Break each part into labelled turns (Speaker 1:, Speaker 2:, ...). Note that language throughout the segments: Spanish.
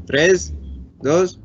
Speaker 1: 3, 2.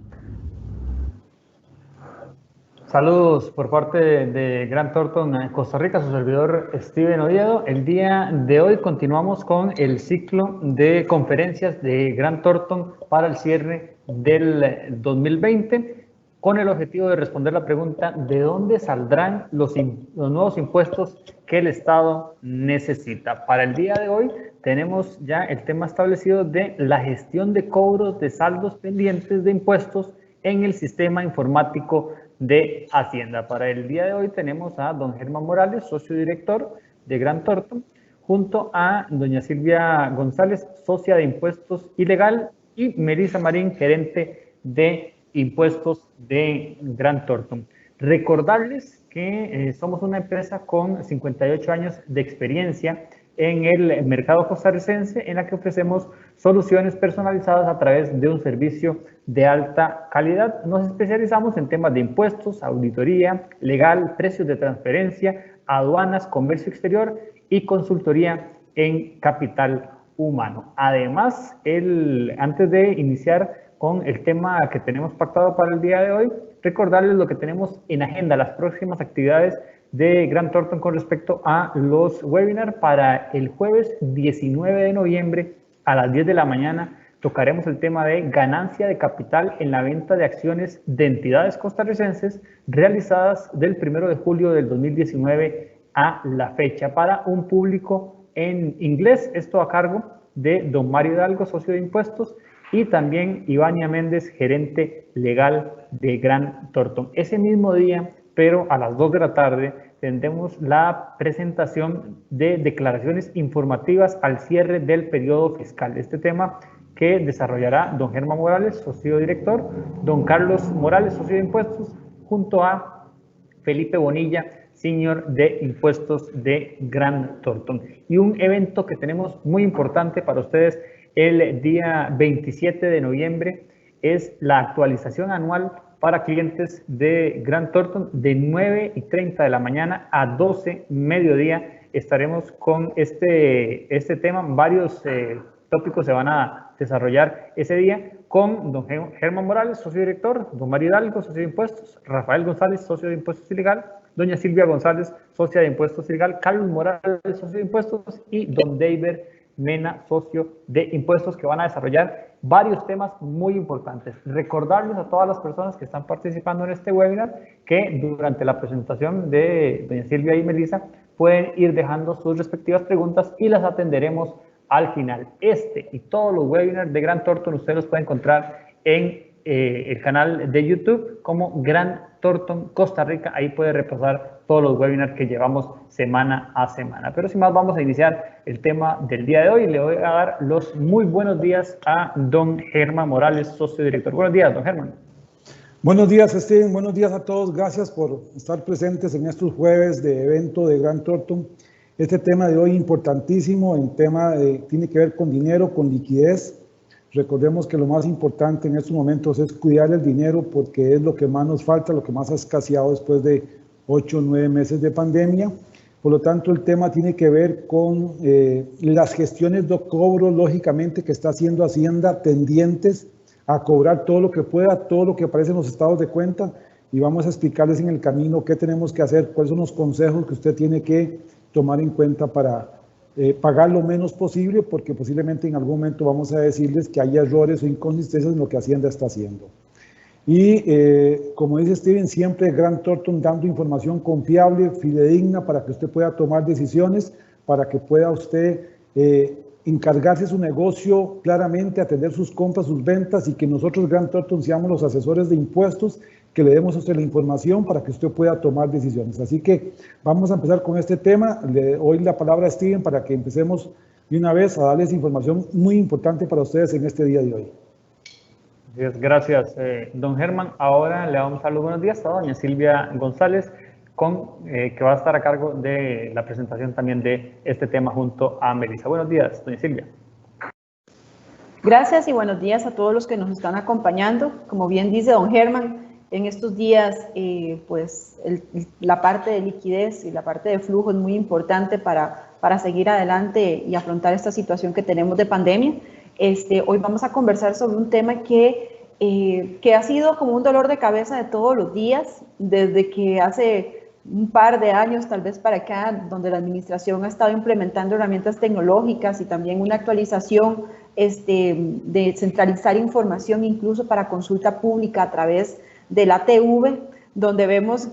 Speaker 2: Saludos por parte de Grant Thornton, Costa Rica, su servidor Steven Oviedo. El día de hoy continuamos con el ciclo de conferencias de Grant Thornton para el cierre del 2020, con el objetivo de responder la pregunta: ¿de dónde saldrán los nuevos impuestos que el Estado necesita? Para el día de hoy tenemos ya el tema establecido de la gestión de cobros de saldos pendientes de impuestos en el sistema informático de Hacienda. Para el día de hoy tenemos a don Germán Morales, socio director de Grant Thornton, junto a doña Silvia González, socia de impuestos y legal, y Melissa Marín, gerente de impuestos de Grant Thornton. Recordarles que somos una empresa con 58 años de experiencia en el mercado costarricense, en la que ofrecemos soluciones personalizadas a través de un servicio de alta calidad. Nos especializamos en temas de impuestos, auditoría, legal, precios de transferencia, aduanas, comercio exterior y consultoría en capital humano. Además, antes de iniciar con el tema que tenemos pactado para el día de hoy, recordarles lo que tenemos en agenda, las próximas actividades de Grant Thornton con respecto a los webinars. Para el jueves 19 de noviembre a las 10 de la mañana tocaremos el tema de ganancia de capital en la venta de acciones de entidades costarricenses realizadas del 1 de julio del 2019 a la fecha, para un público en inglés. Esto a cargo de don Mario Hidalgo, socio de impuestos, y también Ivania Méndez, gerente legal de Grant Thornton. Ese mismo día, pero a las 2 de la tarde, tendremos la presentación de declaraciones informativas al cierre del periodo fiscal. Este tema que desarrollará don Germán Morales, socio director, don Carlos Morales, socio de impuestos, junto a Felipe Bonilla, senior de impuestos de Grant Thornton. Y un evento que tenemos muy importante para ustedes el día 27 de noviembre es la actualización anual para clientes de Grant Thornton de 9:30 de la mañana a 12 mediodía. Estaremos con este tema. Varios tópicos se van a desarrollar ese día con don Germán Morales, socio director, don Mario Hidalgo, socio de impuestos, Rafael González, socio de impuestos y legal, doña Silvia González, socia de impuestos y legal, Carlos Morales, socio de impuestos, y don David Mena, socio de impuestos, que van a desarrollar varios temas muy importantes. Recordarles a todas las personas que están participando en este webinar que durante la presentación de doña Silvia y Melissa pueden ir dejando sus respectivas preguntas y las atenderemos al final. Este y todos los webinars de Grant Thornton ustedes los pueden encontrar en el canal de YouTube como Grant Thornton Costa Rica. Ahí puede repasar todos los webinars que llevamos semana a semana. Pero sin más, vamos a iniciar el tema del día de hoy. Le voy a dar los muy buenos días a don Germán Morales, socio director. Buenos días, don Germán.
Speaker 3: Buenos días, Steven. Buenos días a todos. Gracias por estar presentes en estos jueves de evento de Grant Thornton. Este tema de hoy importantísimo, tiene que ver con dinero, con liquidez. Recordemos que lo más importante en estos momentos es cuidar el dinero, porque es lo que más nos falta, lo que más ha escaseado después de 8 o 9 meses de pandemia. Por lo tanto, el tema tiene que ver con las gestiones de cobro, lógicamente, que está haciendo Hacienda, tendientes a cobrar todo lo que pueda, todo lo que aparece en los estados de cuenta, y vamos a explicarles en el camino qué tenemos que hacer, cuáles son los consejos que usted tiene que tomar en cuenta para pagar lo menos posible, porque posiblemente en algún momento vamos a decirles que hay errores o inconsistencias en lo que Hacienda está haciendo. Y como dice Steven, siempre Grant Thornton dando información confiable, fidedigna, para que usted pueda tomar decisiones, para que pueda usted encargarse de su negocio claramente, atender sus compras, sus ventas, y que nosotros Grant Thornton seamos los asesores de impuestos, que le demos a usted la información para que usted pueda tomar decisiones. Así que vamos a empezar con este tema. Le doy la palabra a Steven para que empecemos de una vez a darles información muy importante para ustedes en este día de hoy.
Speaker 2: Gracias, don Germán. Ahora le vamos a dar los buenos días a doña Silvia González, que va a estar a cargo de la presentación también de este tema junto a Melissa. Buenos días, doña Silvia.
Speaker 4: Gracias y buenos días a todos los que nos están acompañando. Como bien dice don Germán, en estos días pues la parte de liquidez y la parte de flujo es muy importante para seguir adelante y afrontar esta situación que tenemos de pandemia. Hoy vamos a conversar sobre un tema que ha sido como un dolor de cabeza de todos los días, desde que hace un par de años tal vez para acá, donde la administración ha estado implementando herramientas tecnológicas y también una actualización de centralizar información incluso para consulta pública a través del ATV, donde vemos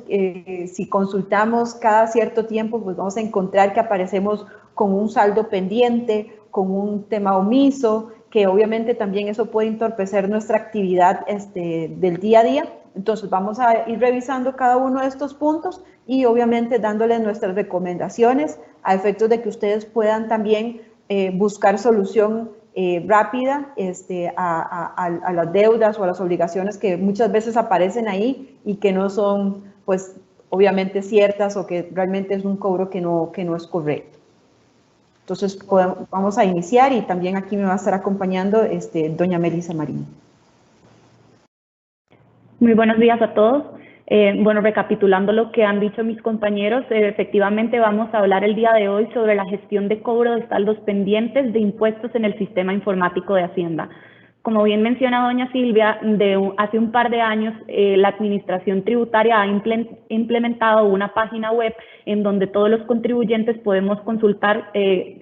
Speaker 4: si consultamos cada cierto tiempo, pues vamos a encontrar que aparecemos con un saldo pendiente, con un tema omiso, que obviamente también eso puede entorpecer nuestra actividad del día a día. Entonces vamos a ir revisando cada uno de estos puntos y obviamente dándoles nuestras recomendaciones a efectos de que ustedes puedan también buscar solución rápida a las deudas o a las obligaciones que muchas veces aparecen ahí y que no son, pues, obviamente ciertas o que realmente es un cobro que no es correcto. Entonces, vamos a iniciar y también aquí me va a estar acompañando doña Melissa Marín.
Speaker 1: Muy buenos días a todos. Bueno, recapitulando lo que han dicho mis compañeros, efectivamente vamos a hablar el día de hoy sobre la gestión de cobro de saldos pendientes de impuestos en el sistema informático de Hacienda. Como bien menciona doña Silvia, hace un par de años la Administración Tributaria ha implementado una página web en donde todos los contribuyentes podemos consultar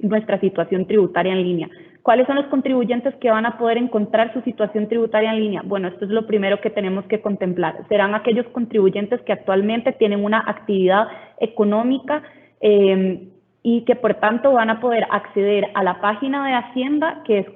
Speaker 1: nuestra situación tributaria en línea. ¿Cuáles son los contribuyentes que van a poder encontrar su situación tributaria en línea? Bueno, esto es lo primero que tenemos que contemplar. Serán aquellos contribuyentes que actualmente tienen una actividad económica y que por tanto van a poder acceder a la página de Hacienda, que es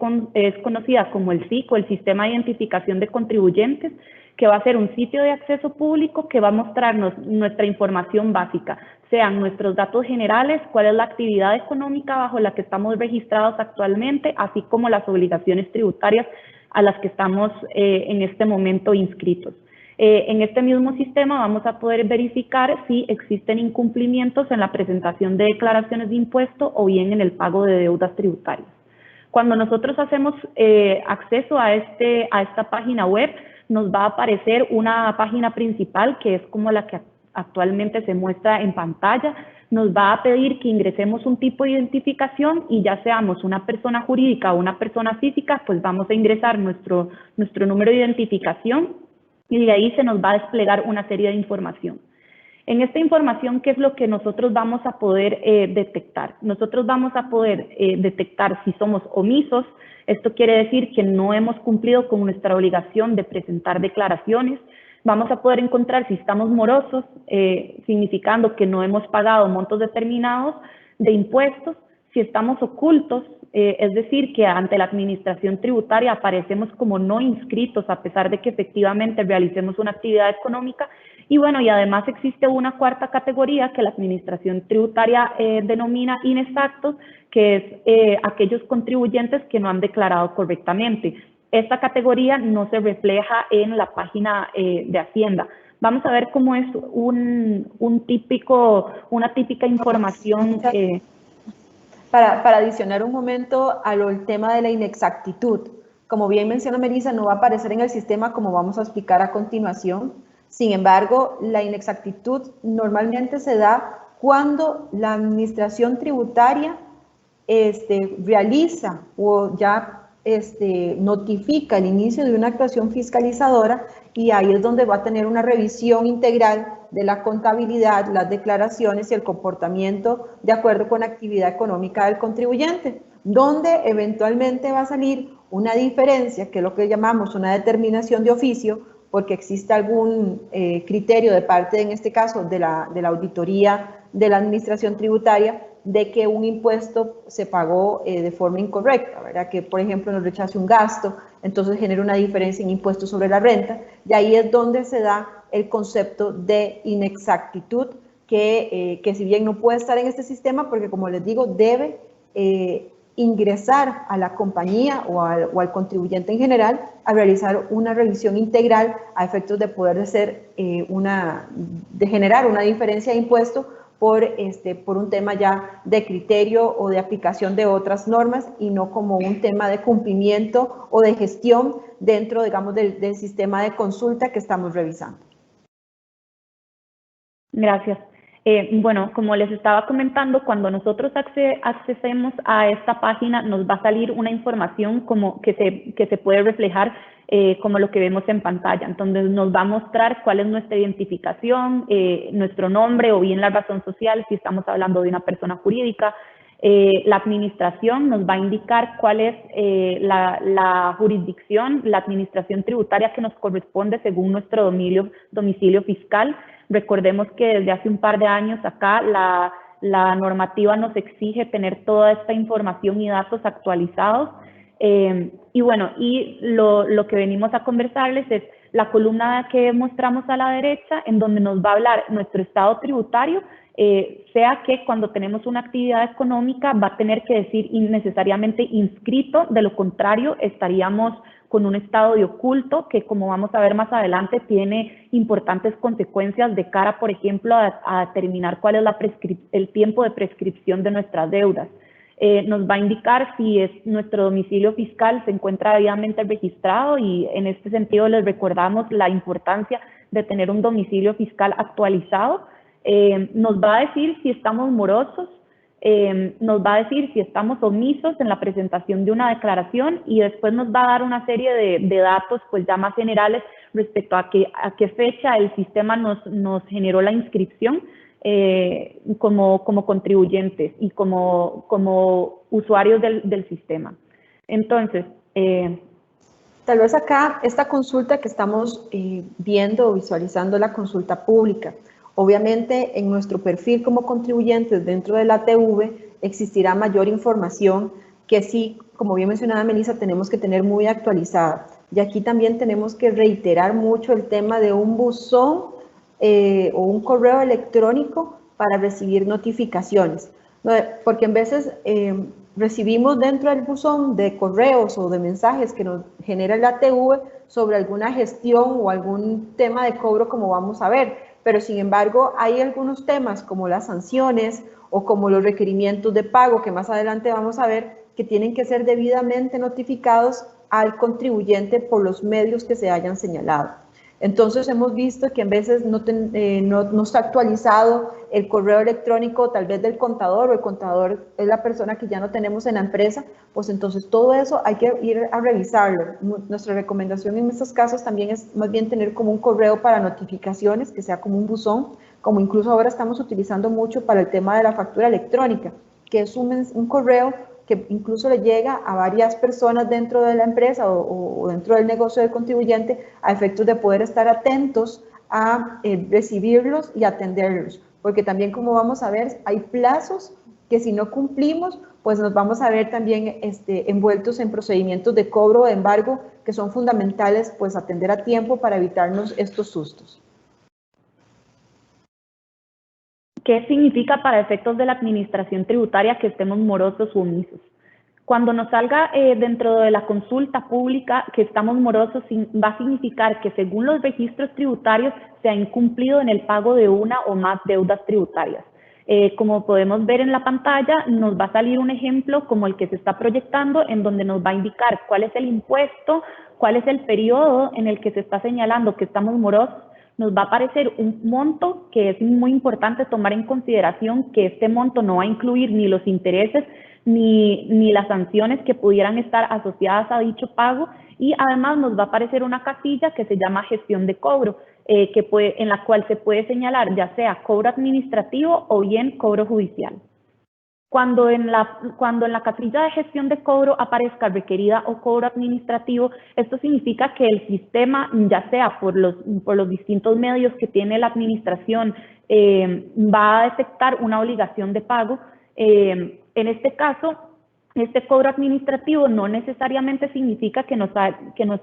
Speaker 1: conocida como el SIC, o el Sistema de Identificación de Contribuyentes, que va a ser un sitio de acceso público que va a mostrarnos nuestra información básica, sean nuestros datos generales, cuál es la actividad económica bajo la que estamos registrados actualmente, así como las obligaciones tributarias a las que estamos en este momento inscritos. En este mismo sistema vamos a poder verificar si existen incumplimientos en la presentación de declaraciones de impuesto o bien en el pago de deudas tributarias. Cuando nosotros hacemos acceso a esta página web, nos va a aparecer una página principal que es como la que actualmente se muestra en pantalla. Nos va a pedir que ingresemos un tipo de identificación y ya seamos una persona jurídica o una persona física, pues vamos a ingresar nuestro número de identificación y de ahí se nos va a desplegar una serie de información. En esta información, ¿qué es lo que nosotros vamos a poder detectar? Nosotros vamos a poder detectar si somos omisos. Esto quiere decir que no hemos cumplido con nuestra obligación de presentar declaraciones. Vamos a poder encontrar si estamos morosos, significando que no hemos pagado montos determinados de impuestos. Si estamos ocultos, es decir, que ante la administración tributaria aparecemos como no inscritos a pesar de que efectivamente realicemos una actividad económica. Y bueno, y además existe una cuarta categoría que la administración tributaria denomina inexactos, que es aquellos contribuyentes que no han declarado correctamente. Esta categoría no se refleja en la página de Hacienda. Vamos a ver cómo es una típica información.
Speaker 4: Para adicionar un momento al tema de la inexactitud, como bien menciona Melissa, no va a aparecer en el sistema como vamos a explicar a continuación. Sin embargo, la inexactitud normalmente se da cuando la administración tributaria realiza o ya notifica el inicio de una actuación fiscalizadora y ahí es donde va a tener una revisión integral de la contabilidad, las declaraciones y el comportamiento de acuerdo con la actividad económica del contribuyente, donde eventualmente va a salir una diferencia, que es lo que llamamos una determinación de oficio, porque existe algún criterio de parte, en este caso, de la auditoría de la administración tributaria, de que un impuesto se pagó de forma incorrecta, ¿verdad? Que, por ejemplo, nos rechace un gasto, entonces genera una diferencia en impuestos sobre la renta, y ahí es donde se da el concepto de inexactitud, que si bien no puede estar en este sistema, porque como les digo, debe ingresar a la compañía o al contribuyente en general a realizar una revisión integral a efectos de poder de generar una diferencia de impuesto por un tema ya de criterio o de aplicación de otras normas y no como un tema de cumplimiento o de gestión dentro, digamos, del sistema de consulta que estamos revisando.
Speaker 1: Gracias. Bueno, como les estaba comentando, cuando nosotros accesemos a esta página, nos va a salir una información como que se puede reflejar como lo que vemos en pantalla. Entonces, nos va a mostrar cuál es nuestra identificación, nuestro nombre o bien la razón social, si estamos hablando de una persona jurídica. La administración nos va a indicar cuál es la jurisdicción, la administración tributaria que nos corresponde según nuestro domicilio fiscal. Recordemos que desde hace un par de años acá la normativa nos exige tener toda esta información y datos actualizados. Y bueno, y lo que venimos a conversarles es la columna que mostramos a la derecha, en donde nos va a hablar nuestro estado tributario, sea que cuando tenemos una actividad económica va a tener que decir necesariamente inscrito, de lo contrario estaríamos con un estado de oculto que, como vamos a ver más adelante, tiene importantes consecuencias de cara, por ejemplo, a determinar cuál es el tiempo de prescripción de nuestras deudas. Nos va a indicar si nuestro domicilio fiscal se encuentra debidamente registrado, y en este sentido les recordamos la importancia de tener un domicilio fiscal actualizado. Nos va a decir si estamos morosos, nos va a decir si estamos omisos en la presentación de una declaración, y después nos va a dar una serie de datos pues ya más generales respecto a qué fecha el sistema nos generó la inscripción como contribuyentes y como usuarios del sistema. Entonces,
Speaker 4: tal vez acá esta consulta que estamos viendo o visualizando, la consulta pública. Obviamente, en nuestro perfil como contribuyentes dentro de la ATV existirá mayor información que sí, como bien mencionaba Melissa, tenemos que tener muy actualizada. Y aquí también tenemos que reiterar mucho el tema de un buzón o un correo electrónico para recibir notificaciones. Porque en veces recibimos dentro del buzón de correos o de mensajes que nos genera la ATV sobre alguna gestión o algún tema de cobro, como vamos a ver. Pero sin embargo hay algunos temas como las sanciones o como los requerimientos de pago, que más adelante vamos a ver, que tienen que ser debidamente notificados al contribuyente por los medios que se hayan señalado. Entonces hemos visto que en veces no está actualizado el correo electrónico tal vez del contador, o el contador es la persona que ya no tenemos en la empresa, pues entonces todo eso hay que ir a revisarlo. Nuestra recomendación en estos casos también es más bien tener como un correo para notificaciones, que sea como un buzón, como incluso ahora estamos utilizando mucho para el tema de la factura electrónica, que es un correo que incluso le llega a varias personas dentro de la empresa o dentro del negocio del contribuyente, a efectos de poder estar atentos a recibirlos y atenderlos. Porque también, como vamos a ver, hay plazos que si no cumplimos, pues nos vamos a ver también envueltos en procedimientos de cobro o de embargo, que son fundamentales pues atender a tiempo para evitarnos estos sustos.
Speaker 1: ¿Qué significa para efectos de la administración tributaria que estemos morosos o omisos? Cuando nos salga dentro de la consulta pública que estamos morosos, va a significar que según los registros tributarios se ha incumplido en el pago de una o más deudas tributarias. Como podemos ver en la pantalla, nos va a salir un ejemplo como el que se está proyectando, en donde nos va a indicar cuál es el impuesto, cuál es el periodo en el que se está señalando que estamos morosos. Nos va a aparecer un monto que es muy importante tomar en consideración, que este monto no va a incluir ni los intereses ni las sanciones que pudieran estar asociadas a dicho pago, y además nos va a aparecer una casilla que se llama gestión de cobro, en la cual se puede señalar ya sea cobro administrativo o bien cobro judicial. Cuando en la casilla de gestión de cobro aparezca requerida o cobro administrativo, esto significa que el sistema, ya sea por los distintos medios que tiene la administración, va a detectar una obligación de pago. En este caso, este cobro administrativo no necesariamente significa que nos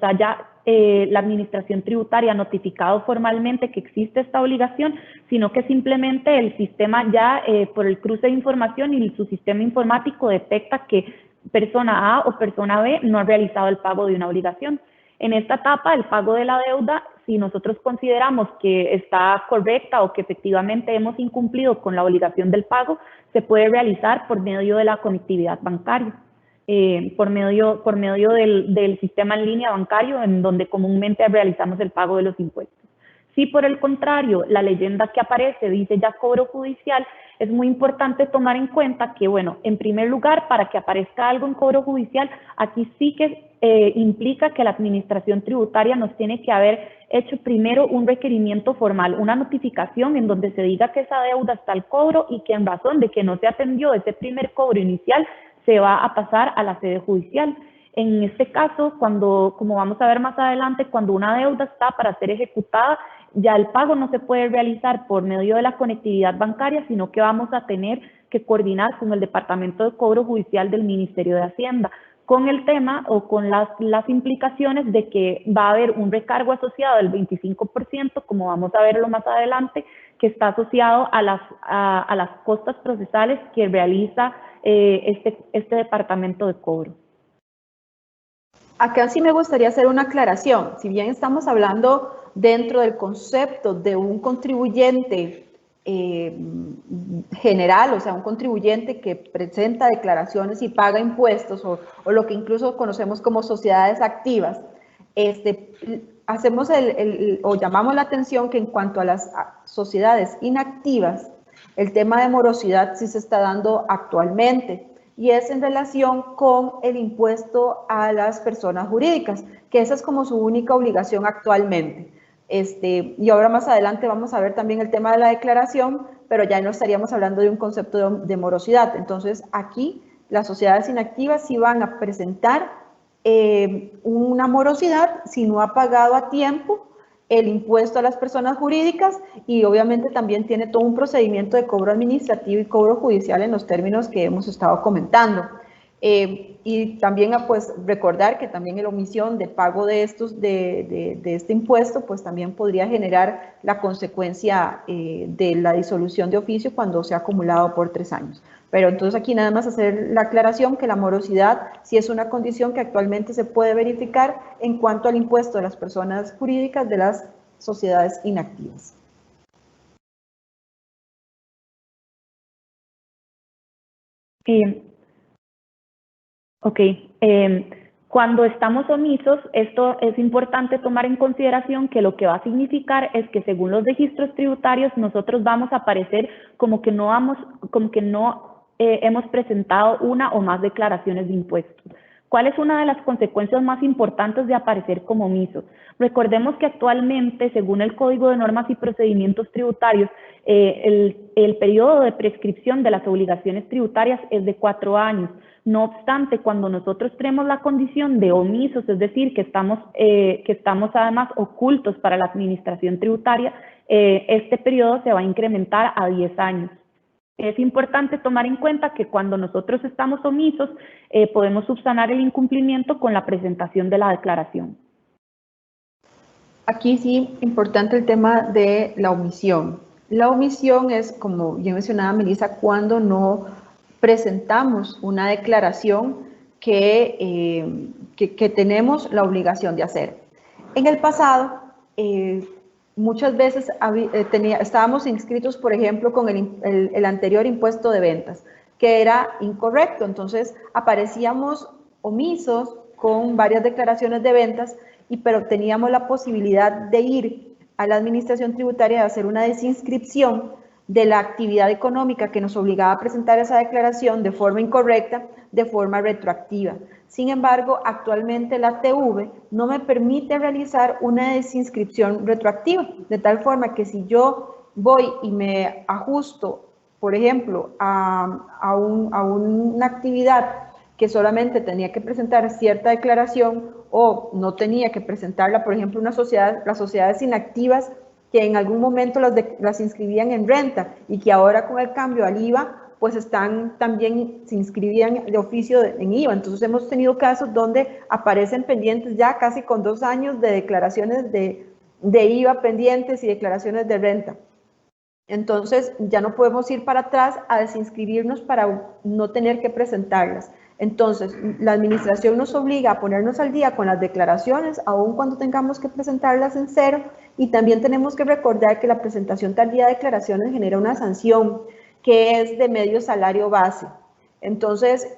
Speaker 1: haya la administración tributaria notificado formalmente que existe esta obligación, sino que simplemente el sistema ya por el cruce de información y su sistema informático detecta que persona A o persona B no ha realizado el pago de una obligación. En esta etapa, el pago de la deuda, si nosotros consideramos que está correcta o que efectivamente hemos incumplido con la obligación del pago, se puede realizar por medio de la conectividad bancaria, por medio del sistema en línea bancario, en donde comúnmente realizamos el pago de los impuestos. Si por el contrario la leyenda que aparece dice ya cobro judicial, es muy importante tomar en cuenta que, bueno, en primer lugar, para que aparezca algo en cobro judicial, aquí sí que implica que la administración tributaria nos tiene que haber hecho primero un requerimiento formal, una notificación en donde se diga que esa deuda está al cobro y que en razón de que no se atendió ese primer cobro inicial, se va a pasar a la sede judicial. En este caso, como vamos a ver más adelante, cuando una deuda está para ser ejecutada, ya el pago no se puede realizar por medio de la conectividad bancaria, sino que vamos a tener que coordinar con el Departamento de Cobro Judicial del Ministerio de Hacienda, con el tema o con las implicaciones de que va a haber un recargo asociado del 25%, como vamos a verlo más adelante, que está asociado a las costas procesales que realiza este Departamento de Cobro.
Speaker 4: Acá sí me gustaría hacer una aclaración. Si bien estamos hablando dentro del concepto de un contribuyente general, o sea, un contribuyente que presenta declaraciones y paga impuestos, o lo que incluso conocemos como sociedades activas, hacemos o llamamos la atención que en cuanto a las sociedades inactivas, el tema de morosidad sí se está dando actualmente, y es en relación con el impuesto a las personas jurídicas, que esa es como su única obligación actualmente. Y ahora más adelante vamos a ver también el tema de la declaración, pero ya no estaríamos hablando de un concepto de morosidad. Entonces, aquí las sociedades inactivas sí van a presentar una morosidad si no ha pagado a tiempo el impuesto a las personas jurídicas, y obviamente también tiene todo un procedimiento de cobro administrativo y cobro judicial en los términos que hemos estado comentando. Y también pues recordar que también la omisión de pago de este impuesto pues también podría generar la consecuencia de la disolución de oficio cuando se ha acumulado por 3 años. Pero entonces aquí nada más hacer la aclaración que la morosidad sí es una condición que actualmente se puede verificar en cuanto al impuesto de las personas jurídicas de las sociedades inactivas.
Speaker 1: Ok, cuando estamos omisos, esto es importante tomar en consideración que lo que va a significar es que según los registros tributarios nosotros vamos a aparecer como que no hemos presentado una o más declaraciones de impuestos. ¿Cuál es una de las consecuencias más importantes de aparecer como omisos? Recordemos que actualmente, según el Código de Normas y Procedimientos Tributarios, el periodo de prescripción de las obligaciones tributarias es de 4 años. No obstante, cuando nosotros tenemos la condición de omisos, es decir, que estamos además ocultos para la administración tributaria, este periodo se va a incrementar a 10 años. Es importante tomar en cuenta que cuando nosotros estamos omisos, podemos subsanar el incumplimiento con la presentación de la declaración.
Speaker 4: Aquí sí, importante el tema de la omisión. La omisión es, como bien mencionaba Melissa, cuando no presentamos una declaración que tenemos la obligación de hacer. En el pasado, muchas veces estábamos inscritos, por ejemplo, con el anterior impuesto de ventas, que era incorrecto. Entonces, aparecíamos omisos con varias declaraciones de ventas, pero teníamos la posibilidad de ir a la administración tributaria a hacer una desinscripción de la actividad económica que nos obligaba a presentar esa declaración de forma incorrecta, de forma retroactiva. Sin embargo, actualmente la TV no me permite realizar una desinscripción retroactiva, de tal forma que si yo voy y me ajusto, por ejemplo, a una actividad que solamente tenía que presentar cierta declaración o no tenía que presentarla, por ejemplo, las sociedades inactivas que en algún momento las inscribían en renta y que ahora con el cambio al IVA, pues se inscribían de oficio en IVA. Entonces hemos tenido casos donde aparecen pendientes ya casi con 2 años de declaraciones de IVA pendientes y declaraciones de renta. Entonces ya no podemos ir para atrás a desinscribirnos para no tener que presentarlas. Entonces, la administración nos obliga a ponernos al día con las declaraciones, aun cuando tengamos que presentarlas en cero, y también tenemos que recordar que la presentación tardía de declaraciones genera una sanción que es de medio salario base. Entonces,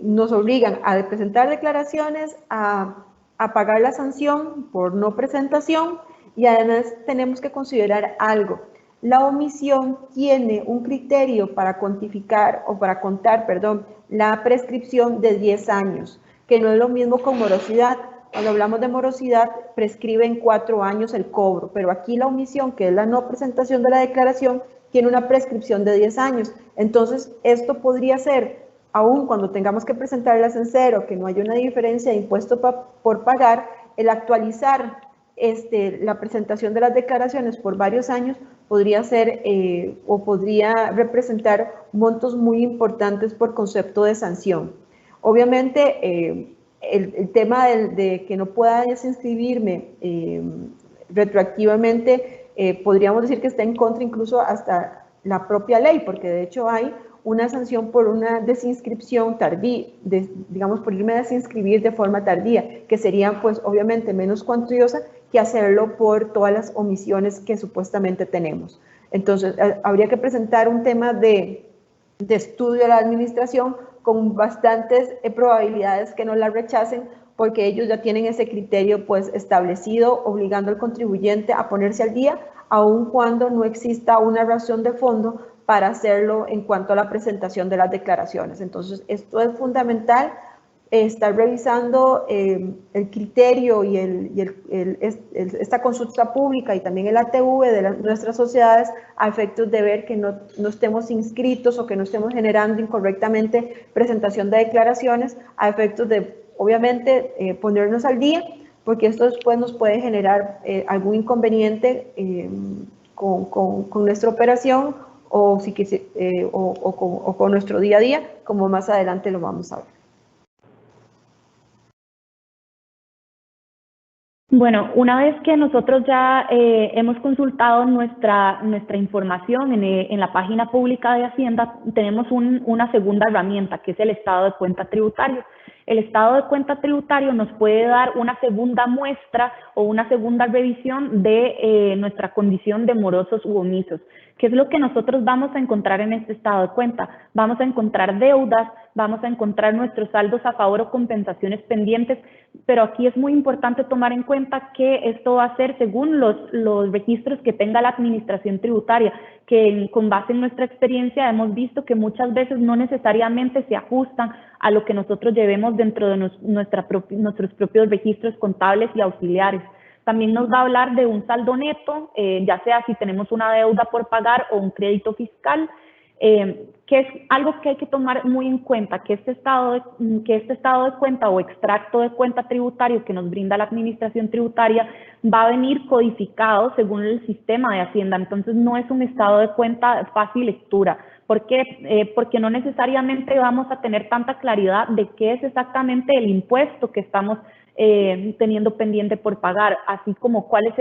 Speaker 4: nos obligan a presentar declaraciones, a pagar la sanción por no presentación Y además tenemos que considerar algo. La omisión tiene un criterio para cuantificar o para contar, perdón, la prescripción de 10 años, que no es lo mismo con morosidad. Cuando hablamos de morosidad, prescribe en 4 años el cobro, pero aquí la omisión, que es la no presentación de la declaración, tiene una prescripción de 10 años. Entonces, esto podría ser, aun cuando tengamos que presentarlas en cero, que no haya una diferencia de impuesto por pagar, el actualizar la presentación de las declaraciones por varios años podría ser o podría representar montos muy importantes por concepto de sanción. Obviamente, el tema de que no pueda desinscribirme retroactivamente, podríamos decir que está en contra incluso hasta la propia ley, porque de hecho hay una sanción por una desinscripción tardía, digamos por irme a desinscribir de forma tardía, que sería pues obviamente menos cuantiosa que hacerlo por todas las omisiones que supuestamente tenemos. Entonces, habría que presentar un tema de estudio a la administración con bastantes probabilidades que no la rechacen, porque ellos ya tienen ese criterio pues establecido, obligando al contribuyente a ponerse al día, aun cuando no exista una razón de fondo para hacerlo en cuanto a la presentación de las declaraciones. Entonces, esto es fundamental, estar revisando el criterio y esta consulta pública y también el ATV de nuestras sociedades a efectos de ver que no estemos inscritos o que no estemos generando incorrectamente presentación de declaraciones, a efectos de, obviamente, ponernos al día, porque esto después nos puede generar algún inconveniente con nuestra operación o con nuestro día a día, como más adelante lo vamos a ver.
Speaker 1: Bueno, una vez que nosotros ya hemos consultado nuestra información en la página pública de Hacienda, tenemos una segunda herramienta, que es el estado de cuenta tributario. El estado de cuenta tributario nos puede dar una segunda muestra o una segunda revisión de nuestra condición de morosos u omisos. ¿Qué es lo que nosotros vamos a encontrar en este estado de cuenta? Vamos a encontrar deudas, vamos a encontrar nuestros saldos a favor o compensaciones pendientes, pero aquí es muy importante tomar en cuenta que esto va a ser según los registros que tenga la administración tributaria, que con base en nuestra experiencia hemos visto que muchas veces no necesariamente se ajustan a lo que nosotros llevemos dentro de nuestros propios registros contables y auxiliares. También nos va a hablar de un saldo neto, ya sea si tenemos una deuda por pagar o un crédito fiscal, que es algo que hay que tomar muy en cuenta, que este estado de cuenta o extracto de cuenta tributario que nos brinda la administración tributaria va a venir codificado según el sistema de Hacienda. Entonces no es un estado de cuenta de fácil lectura. ¿Por qué? Porque no necesariamente vamos a tener tanta claridad de qué es exactamente el impuesto que estamos teniendo pendiente por pagar, así como cuál es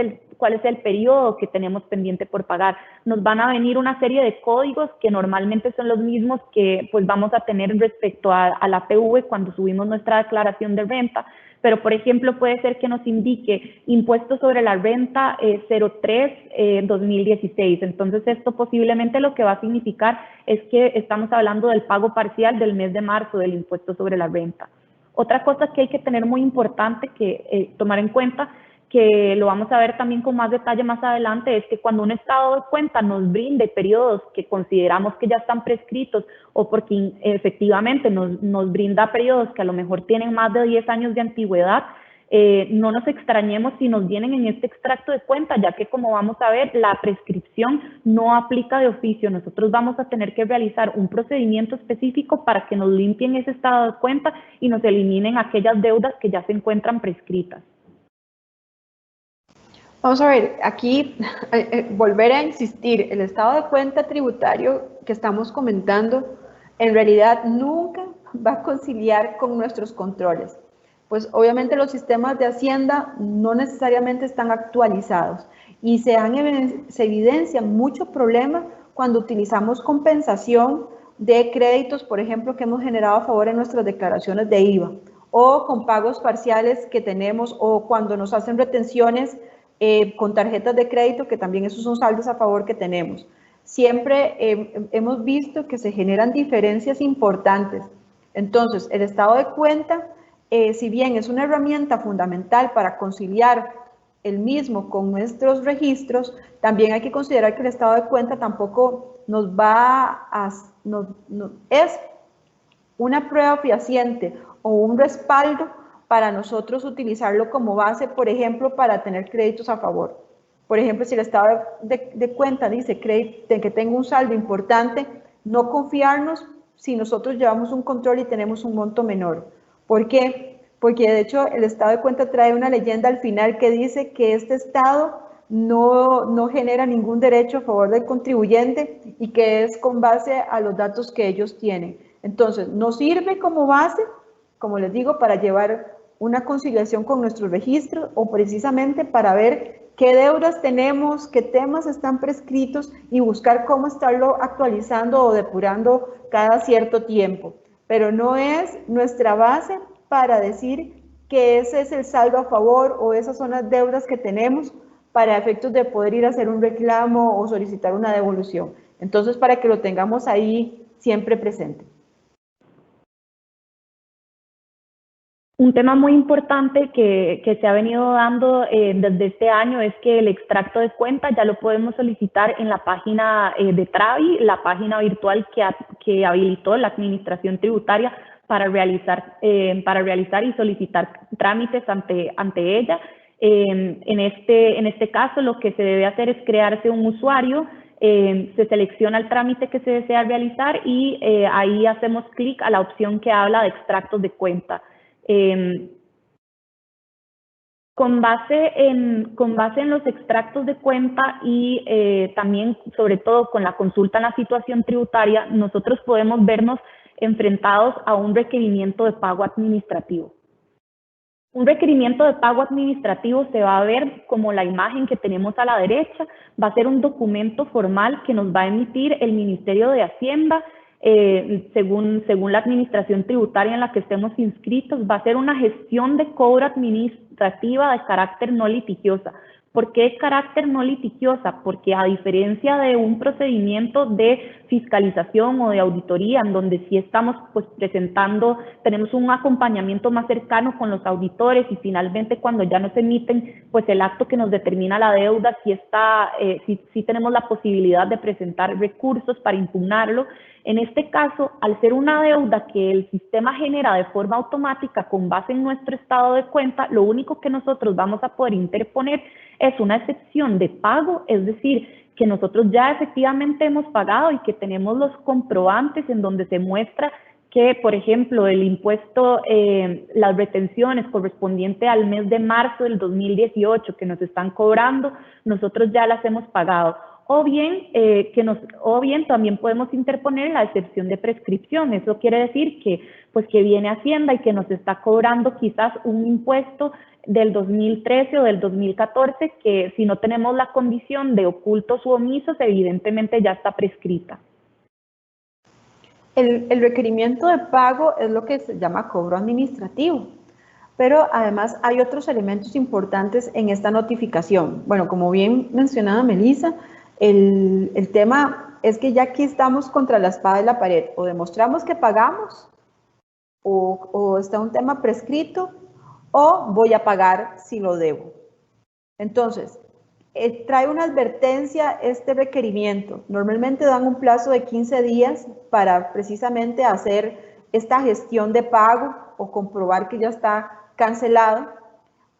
Speaker 1: el periodo que tenemos pendiente por pagar. Nos van a venir una serie de códigos que normalmente son los mismos que pues vamos a tener respecto a la ATV cuando subimos nuestra declaración de renta, pero por ejemplo puede ser que nos indique impuesto sobre la renta 03-2016. Entonces esto posiblemente lo que va a significar es que estamos hablando del pago parcial del mes de marzo del impuesto sobre la renta. Otra cosa que hay que tener muy importante que tomar en cuenta, que lo vamos a ver también con más detalle más adelante, es que cuando un estado de cuenta nos brinde periodos que consideramos que ya están prescritos o porque efectivamente nos brinda periodos que a lo mejor tienen más de 10 años de antigüedad, no nos extrañemos si nos vienen en este extracto de cuenta, ya que como vamos a ver, la prescripción no aplica de oficio. Nosotros vamos a tener que realizar un procedimiento específico para que nos limpien ese estado de cuenta y nos eliminen aquellas deudas que ya se encuentran prescritas.
Speaker 4: Vamos a ver, aquí volver a insistir, el estado de cuenta tributario que estamos comentando, en realidad nunca va a conciliar con nuestros controles. Pues obviamente los sistemas de Hacienda no necesariamente están actualizados y se evidencia mucho problema cuando utilizamos compensación de créditos, por ejemplo, que hemos generado a favor en nuestras declaraciones de IVA, o con pagos parciales que tenemos, o cuando nos hacen retenciones con tarjetas de crédito, que también esos son saldos a favor que tenemos. Siempre hemos visto que se generan diferencias importantes. Entonces, el estado de cuenta, si bien es una herramienta fundamental para conciliar el mismo con nuestros registros, también hay que considerar que el estado de cuenta tampoco nos va a... es una prueba fehaciente o un respaldo para nosotros utilizarlo como base, por ejemplo, para tener créditos a favor. Por ejemplo, si el estado de cuenta dice que tengo un saldo importante, no confiarnos si nosotros llevamos un control y tenemos un monto menor. ¿Por qué? Porque de hecho el estado de cuenta trae una leyenda al final que dice que este estado no genera ningún derecho a favor del contribuyente y que es con base a los datos que ellos tienen. Entonces, nos sirve como base, como les digo, para llevar una conciliación con nuestros registros o precisamente para ver qué deudas tenemos, qué temas están prescritos y buscar cómo estarlo actualizando o depurando cada cierto tiempo. Pero no es nuestra base para decir que ese es el saldo a favor o esas son las deudas que tenemos para efectos de poder ir a hacer un reclamo o solicitar una devolución. Entonces, para que lo tengamos ahí siempre presente.
Speaker 1: Un tema muy importante que se ha venido dando desde este año es que el extracto de cuenta ya lo podemos solicitar en la página de Travi, la página virtual que habilitó la Administración Tributaria para realizar y solicitar trámites ante ella. En este caso, lo que se debe hacer es crearse un usuario, se selecciona el trámite que se desea realizar y ahí hacemos clic a la opción que habla de extractos de cuenta. Con base en los extractos de cuenta y también, sobre todo, con la consulta en la situación tributaria, nosotros podemos vernos enfrentados a un requerimiento de pago administrativo. Un requerimiento de pago administrativo se va a ver como la imagen que tenemos a la derecha, va a ser un documento formal que nos va a emitir el Ministerio de Hacienda, según la administración tributaria en la que estemos inscritos, va a ser una gestión de cobro administrativa de carácter no litigiosa. ¿Por qué carácter no litigiosa? Porque a diferencia de un procedimiento de fiscalización o de auditoría, en donde sí estamos pues tenemos un acompañamiento más cercano con los auditores y finalmente cuando ya nos emiten pues el acto que nos determina la deuda, sí tenemos la posibilidad de presentar recursos para impugnarlo. En este caso, al ser una deuda que el sistema genera de forma automática con base en nuestro estado de cuenta, lo único que nosotros vamos a poder interponer es una excepción de pago, es decir, que nosotros ya efectivamente hemos pagado y que tenemos los comprobantes en donde se muestra que, por ejemplo, el impuesto, las retenciones correspondientes al mes de marzo del 2018 que nos están cobrando, nosotros ya las hemos pagado. O bien también podemos interponer la excepción de prescripción. Eso quiere decir que viene Hacienda y que nos está cobrando quizás un impuesto del 2013 o del 2014 que si no tenemos la condición de ocultos u omisos, evidentemente ya está prescrita.
Speaker 4: El requerimiento de pago es lo que se llama cobro administrativo, pero además hay otros elementos importantes en esta notificación. Bueno, como bien mencionaba Melissa, el tema es que ya aquí estamos contra la espada y la pared, o demostramos que pagamos, o está un tema prescrito, o voy a pagar si lo debo. Entonces, trae una advertencia este requerimiento. Normalmente dan un plazo de 15 días para precisamente hacer esta gestión de pago o comprobar que ya está cancelado,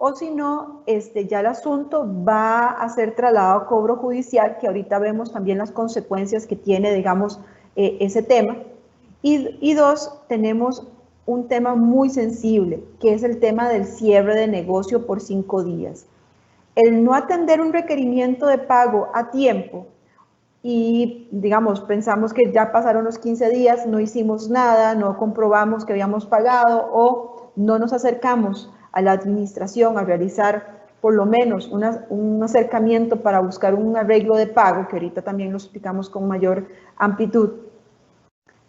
Speaker 4: o si no, ya el asunto va a ser trasladado a cobro judicial, que ahorita vemos también las consecuencias que tiene, digamos, ese tema. Y dos, tenemos un tema muy sensible, que es el tema del cierre de negocio por 5 días. El no atender un requerimiento de pago a tiempo y, digamos, pensamos que ya pasaron los 15 días, no hicimos nada, no comprobamos que habíamos pagado o no nos acercamos a la administración a realizar por lo menos un acercamiento para buscar un arreglo de pago, que ahorita también lo explicamos con mayor amplitud.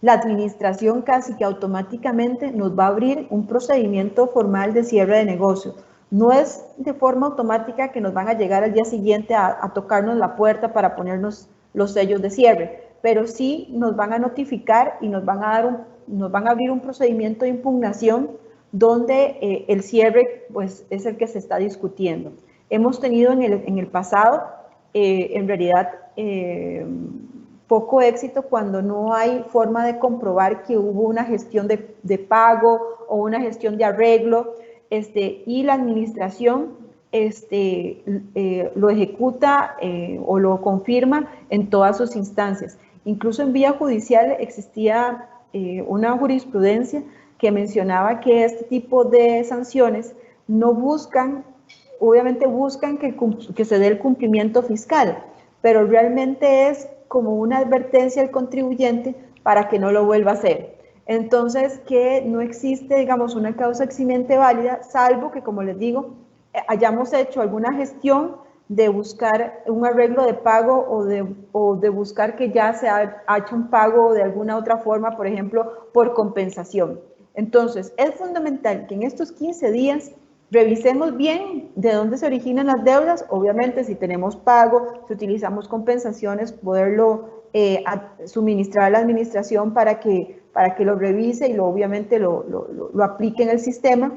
Speaker 4: La administración casi que automáticamente nos va a abrir un procedimiento formal de cierre de negocio. No es de forma automática que nos van a llegar al día siguiente a tocarnos la puerta para ponernos los sellos de cierre, pero sí nos van a notificar y nos van a abrir un procedimiento de impugnación donde el cierre pues, es el que se está discutiendo. hemos tenido en el pasado, en realidad, poco éxito cuando no hay forma de comprobar que hubo una gestión de pago o una gestión de arreglo, y la administración lo ejecuta o lo confirma en todas sus instancias. Incluso en vía judicial existía una jurisprudencia que mencionaba que este tipo de sanciones no buscan, obviamente buscan que se dé el cumplimiento fiscal, pero realmente es como una advertencia al contribuyente para que no lo vuelva a hacer. Entonces, que no existe, digamos, una causa eximiente válida, salvo que, como les digo, hayamos hecho alguna gestión de buscar un arreglo de pago o de buscar que ya se ha hecho un pago de alguna otra forma, por ejemplo, por compensación. Entonces, es fundamental que en estos 15 días revisemos bien de dónde se originan las deudas. Obviamente, si tenemos pago, si utilizamos compensaciones, poderlo suministrar a la administración para que lo revise y obviamente lo aplique en el sistema.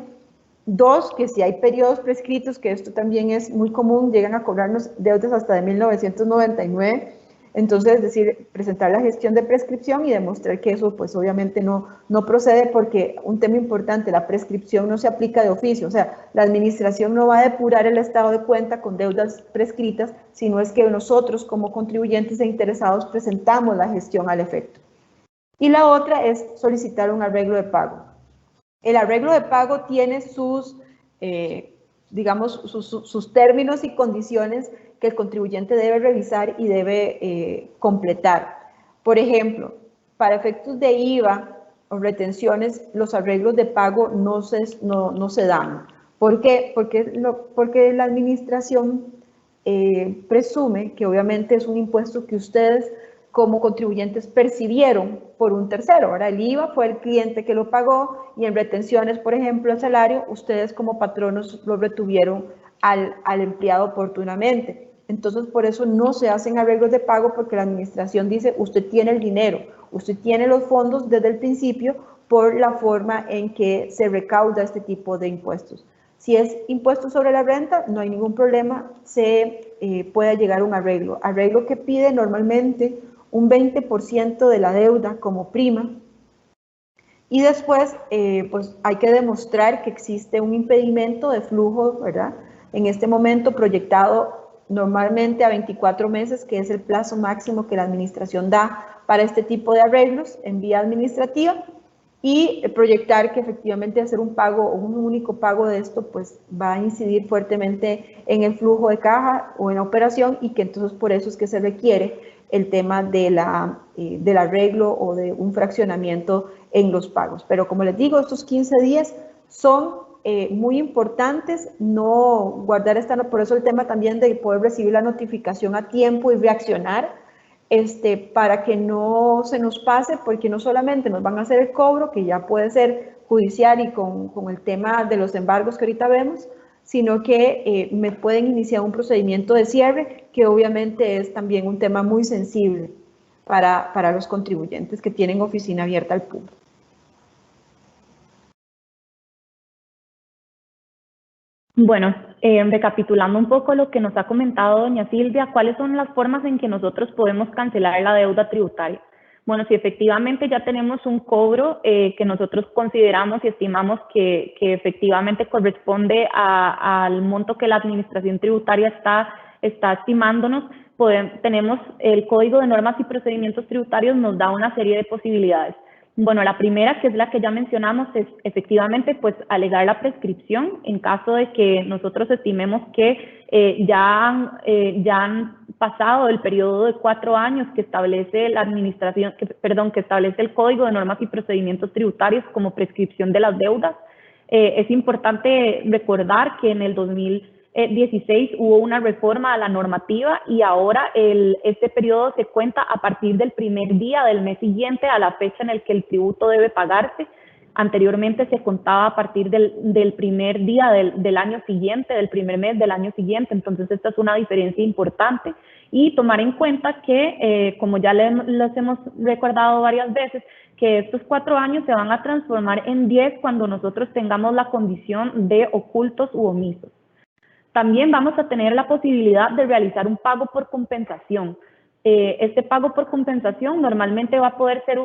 Speaker 4: Dos, que si hay periodos prescritos, que esto también es muy común, llegan a cobrarnos deudas hasta de 1999. Entonces, es decir, presentar la gestión de prescripción y demostrar que eso, pues obviamente no procede, porque un tema importante, la prescripción no se aplica de oficio, o sea, la administración no va a depurar el estado de cuenta con deudas prescritas, sino es que nosotros como contribuyentes e interesados presentamos la gestión al efecto. Y la otra es solicitar un arreglo de pago. El arreglo de pago tiene sus, digamos, sus términos y condiciones que el contribuyente debe revisar y debe completar. Por ejemplo, para efectos de IVA o retenciones, los arreglos de pago no se dan. ¿Por qué? Porque la administración presume que obviamente es un impuesto que ustedes como contribuyentes percibieron por un tercero. Ahora, el IVA fue el cliente que lo pagó y en retenciones, por ejemplo, el salario, ustedes como patronos lo retuvieron al empleado oportunamente. Entonces, por eso no se hacen arreglos de pago, porque la administración dice, usted tiene el dinero, usted tiene los fondos desde el principio por la forma en que se recauda este tipo de impuestos. Si es impuesto sobre la renta, no hay ningún problema, se puede llegar a un arreglo. Arreglo que pide normalmente un 20% de la deuda como prima, y después pues hay que demostrar que existe un impedimento de flujo, ¿verdad? En este momento proyectado normalmente a 24 meses, que es el plazo máximo que la administración da para este tipo de arreglos en vía administrativa, y proyectar que efectivamente hacer un pago o un único pago de esto pues va a incidir fuertemente en el flujo de caja o en la operación, y que entonces por eso es que se requiere el tema del arreglo o de un fraccionamiento en los pagos. Pero como les digo, estos 15 días son muy importantes, no guardar por eso el tema también de poder recibir la notificación a tiempo y reaccionar, para que no se nos pase, porque no solamente nos van a hacer el cobro, que ya puede ser judicial y con el tema de los embargos que ahorita vemos, sino que me pueden iniciar un procedimiento de cierre, que obviamente es también un tema muy sensible para los contribuyentes que tienen oficina abierta al público.
Speaker 1: Bueno, recapitulando un poco lo que nos ha comentado doña Silvia, ¿cuáles son las formas en que nosotros podemos cancelar la deuda tributaria? Bueno, si efectivamente ya tenemos un cobro que nosotros consideramos y estimamos que efectivamente corresponde al monto que la administración tributaria está estimándonos, tenemos el Código de Normas y Procedimientos Tributarios, nos da una serie de posibilidades. Bueno, la primera, que es la que ya mencionamos, es efectivamente pues alegar la prescripción en caso de que nosotros estimemos que ya han pasado el periodo de 4 años que establece la administración, que establece el Código de Normas y Procedimientos Tributarios como prescripción de las deudas. Es importante recordar que en el 2016 hubo una reforma a la normativa y ahora este periodo se cuenta a partir del primer día del mes siguiente a la fecha en el que el tributo debe pagarse. Anteriormente se contaba a partir del primer día del año siguiente, del primer mes del año siguiente. Entonces esta es una diferencia importante, y tomar en cuenta que, como ya les hemos recordado varias veces, que estos 4 años se van a transformar en 10 cuando nosotros tengamos la condición de ocultos u omisos. También vamos a tener la posibilidad de realizar un pago por compensación. Este pago por compensación normalmente va a poder ser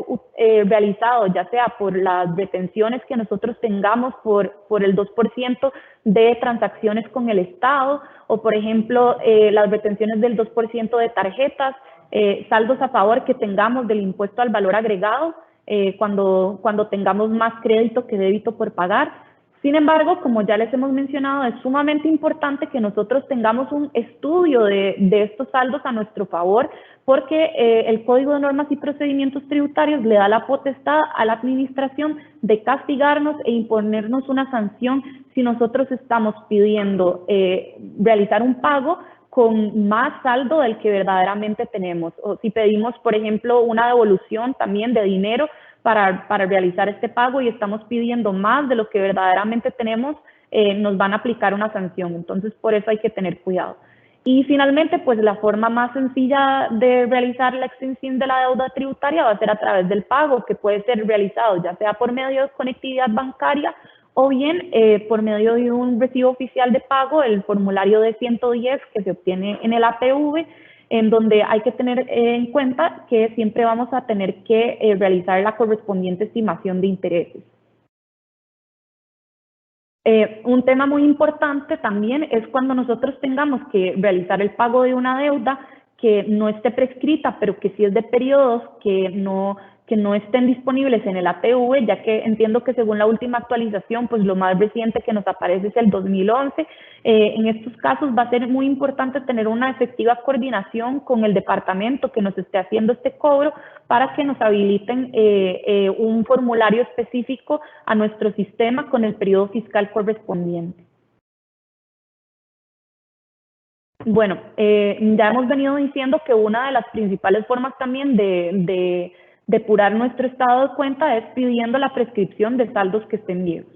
Speaker 1: realizado ya sea por las retenciones que nosotros tengamos por el 2% de transacciones con el Estado, o por ejemplo las retenciones del 2% de tarjetas, saldos a favor que tengamos del impuesto al valor agregado cuando tengamos más crédito que débito por pagar. Sin embargo, como ya les hemos mencionado, es sumamente importante que nosotros tengamos un estudio de estos saldos a nuestro favor, porque el Código de Normas y Procedimientos Tributarios le da la potestad a la administración de castigarnos e imponernos una sanción si nosotros estamos pidiendo realizar un pago con más saldo del que verdaderamente tenemos, o si pedimos, por ejemplo, una devolución también de dinero para realizar este pago y estamos pidiendo más de lo que verdaderamente tenemos, nos van a aplicar una sanción. Entonces, por eso hay que tener cuidado. Y finalmente, pues la forma más sencilla de realizar la extinción de la deuda tributaria va a ser a través del pago, que puede ser realizado ya sea por medio de conectividad bancaria o bien por medio de un recibo oficial de pago, el formulario de 110 que se obtiene en el APV, en donde hay que tener en cuenta que siempre vamos a tener que realizar la correspondiente estimación de intereses. Un tema muy importante también es cuando nosotros tengamos que realizar el pago de una deuda que no esté prescrita, pero que sí es de periodos que no estén disponibles en el APV, ya que entiendo que según la última actualización, pues lo más reciente que nos aparece es el 2011. En estos casos va a ser muy importante tener una efectiva coordinación con el departamento que nos esté haciendo este cobro para que nos habiliten un formulario específico a nuestro sistema con el periodo fiscal correspondiente. Bueno, ya hemos venido diciendo que una de las principales formas también de depurar nuestro estado de cuenta es pidiendo la prescripción de saldos que estén viejos.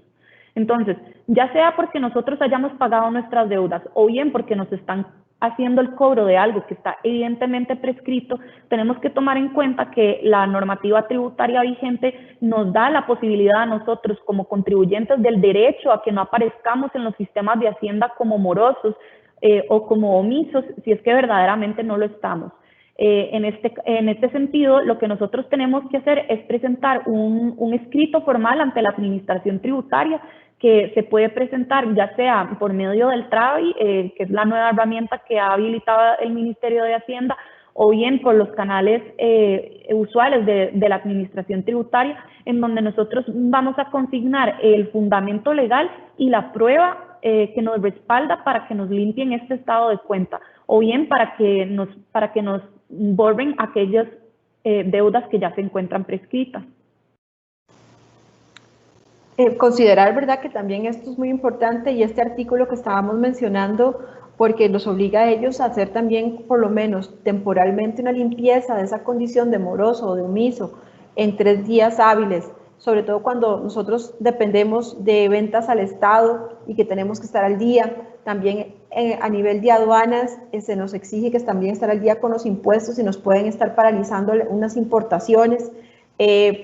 Speaker 1: Entonces, ya sea porque nosotros hayamos pagado nuestras deudas o bien porque nos están haciendo el cobro de algo que está evidentemente prescrito, tenemos que tomar en cuenta que la normativa tributaria vigente nos da la posibilidad a nosotros como contribuyentes del derecho a que no aparezcamos en los sistemas de Hacienda como morosos o como omisos si es que verdaderamente no lo estamos. En este sentido, lo que nosotros tenemos que hacer es presentar un escrito formal ante la Administración Tributaria que se puede presentar ya sea por medio del TRAVI, que es la nueva herramienta que ha habilitado el Ministerio de Hacienda, o bien por los canales usuales de la Administración Tributaria, en donde nosotros vamos a consignar el fundamento legal y la prueba que nos respalda para que nos limpien este estado de cuenta, o bien para que nos borren aquellas deudas que ya se encuentran prescritas.
Speaker 4: Considerar, ¿verdad?, que también esto es muy importante y este artículo que estábamos mencionando, porque los obliga a ellos a hacer también, por lo menos temporalmente, una limpieza de esa condición de moroso o de omiso en 3 días hábiles, sobre todo cuando nosotros dependemos de ventas al Estado y que tenemos que estar al día. También a nivel de aduanas se nos exige que también estar al día con los impuestos y nos pueden estar paralizando unas importaciones.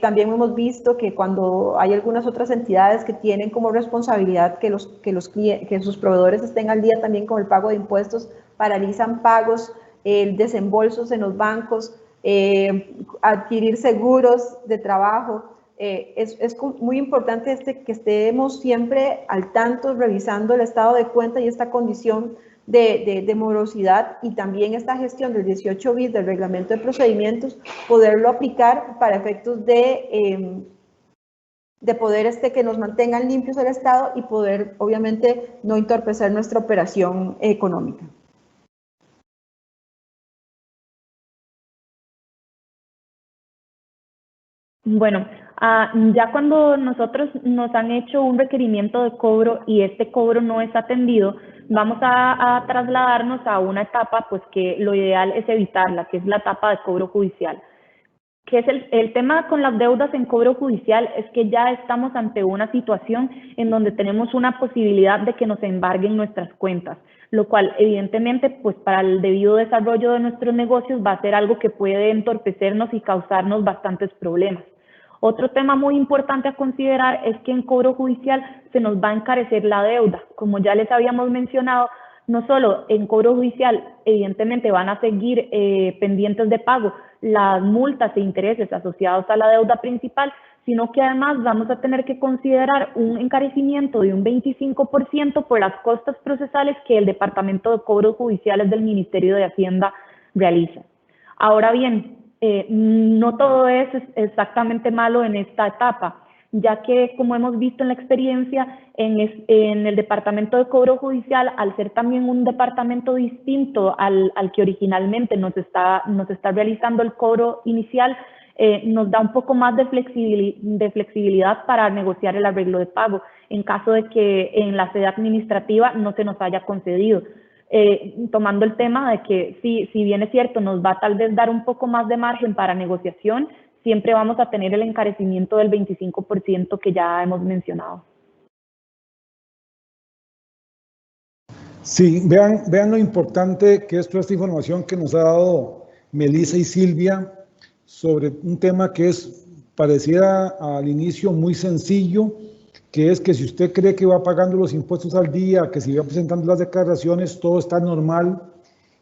Speaker 4: También hemos visto que cuando hay algunas otras entidades que tienen como responsabilidad que sus proveedores estén al día también con el pago de impuestos, paralizan pagos, desembolsos en los bancos, adquirir seguros de trabajo. Es muy importante que estemos siempre al tanto, revisando el estado de cuenta y esta condición de morosidad, y también esta gestión del 18 bis del reglamento de procedimientos, poderlo aplicar para efectos de poder que nos mantengan limpios el Estado y poder, obviamente, no entorpecer nuestra operación económica.
Speaker 1: Bueno, ya cuando nosotros nos han hecho un requerimiento de cobro y este cobro no es atendido, vamos a trasladarnos a una etapa pues que lo ideal es evitarla, que es la etapa de cobro judicial. Que es el tema con las deudas en cobro judicial es que ya estamos ante una situación en donde tenemos una posibilidad de que nos embarguen nuestras cuentas, lo cual evidentemente pues para el debido desarrollo de nuestros negocios va a ser algo que puede entorpecernos y causarnos bastantes problemas. Otro tema muy importante a considerar es que en cobro judicial se nos va a encarecer la deuda. Como ya les habíamos mencionado, no solo en cobro judicial, evidentemente van a seguir pendientes de pago las multas e intereses asociados a la deuda principal, sino que además vamos a tener que considerar un encarecimiento de un 25% por las costas procesales que el Departamento de Cobros Judiciales del Ministerio de Hacienda realiza. Ahora bien, no todo es exactamente malo en esta etapa, ya que, como hemos visto en la experiencia, en el Departamento de Cobro Judicial, al ser también un departamento distinto al que originalmente nos está realizando el cobro inicial, nos da un poco más de flexibilidad para negociar el arreglo de pago, en caso de que en la sede administrativa no se nos haya concedido. Tomando el tema de que si bien es cierto, nos va a tal vez dar un poco más de margen para negociación, siempre vamos a tener el encarecimiento del 25% que ya hemos mencionado.
Speaker 3: Sí, vean lo importante que es toda esta información que nos ha dado Melissa y Silvia sobre un tema que pareciera al inicio muy sencillo, que es que si usted cree que va pagando los impuestos al día, que si va presentando las declaraciones, todo está normal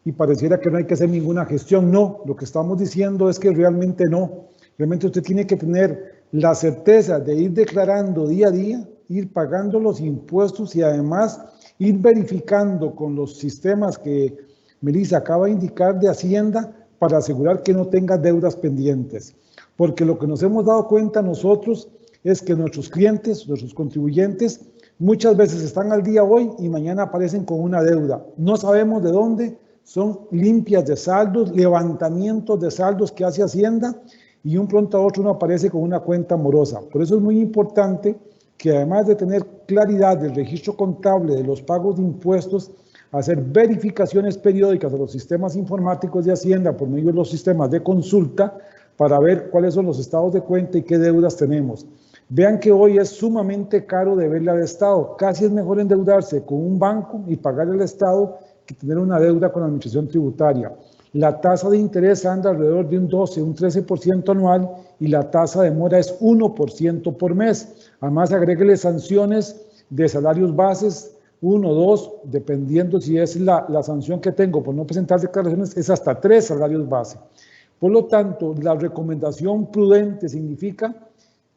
Speaker 3: y pareciera que no hay que hacer ninguna gestión. No, lo que estamos diciendo es que realmente no. Realmente usted tiene que tener la certeza de ir declarando día a día, ir pagando los impuestos y además ir verificando con los sistemas que Melissa acaba de indicar de Hacienda para asegurar que no tenga deudas pendientes. Porque lo que nos hemos dado cuenta nosotros es que nuestros clientes, nuestros contribuyentes, muchas veces están al día hoy y mañana aparecen con una deuda. No sabemos de dónde, son limpias de saldos, levantamientos de saldos que hace Hacienda y un pronto a otro uno aparece con una cuenta morosa. Por eso es muy importante que además de tener claridad del registro contable de los pagos de impuestos, hacer verificaciones periódicas a los sistemas informáticos de Hacienda por medio de los sistemas de consulta para ver cuáles son los estados de cuenta y qué deudas tenemos. Vean que hoy es sumamente caro deberle al Estado. Casi es mejor endeudarse con un banco y pagarle al Estado que tener una deuda con la administración tributaria. La tasa de interés anda alrededor de un 12, un 13% anual y la tasa de mora es 1% por mes. Además, agréguele sanciones de salarios bases, 1, 2, dependiendo si es la sanción que tengo por no presentar declaraciones, es hasta 3 salarios base. Por lo tanto, la recomendación prudente significa